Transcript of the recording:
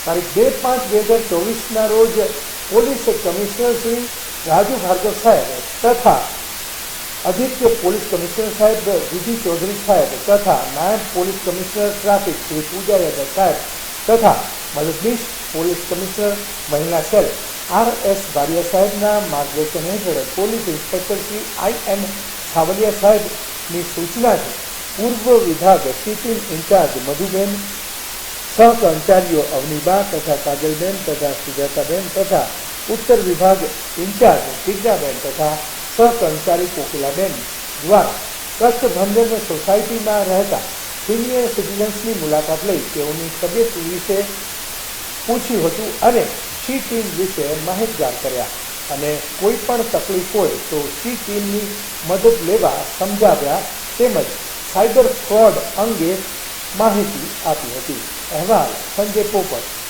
તારીખ 2/5/2024 રોજ police commissioner Shri Raju Bhargav સાહેબ તથા અધિક પોલીસ કમિશનર સાહેબ વિધિ ચૌધરી સાહેબ તથા નાયબ પોલીસ કમિશનર ટ્રાફિક શ્રી પૂજા યાદવ સાહેબ તથા મદદનીશ પોલીસ કમિશનર મહિલા સેલ RS બારિયા સાહેબના માર્ગદર્શન હેઠળ પોલીસ ઇન્સ્પેક્ટર શ્રી IM છાવલિયા સાહેબની સૂચનાથી પૂર્વ વિભાગ સીટીમ ઇન્ચાર્જ મધુબેન, સહકર્મચારીઓ અવનીબા તથા કાજલબેન તથા સુજાતાબેન તથા ઉત્તર વિભાગ ઇન્ચાર્જ ટીકાબેન તથા સહકર્મચારી કોકિલાબેન દ્વારા કષ્ટભંજન સોસાયટીમાં રહેતા સિનિયર સિટીઝન્સની મુલાકાત લઈ તેઓની તબિયત વિશે પૂછ્યું હતું અને સી ટીમ વિશે માહિતગાર કર્યા અને કોઈ પણ તકલીફ હોય તો સી ટીમની મદદ લેવા સમજાવ્યા તેમજ સાયબર ફ્રોડ અંગે માહિતી આપી હતી. અહેવાલ સંજય પોપટ.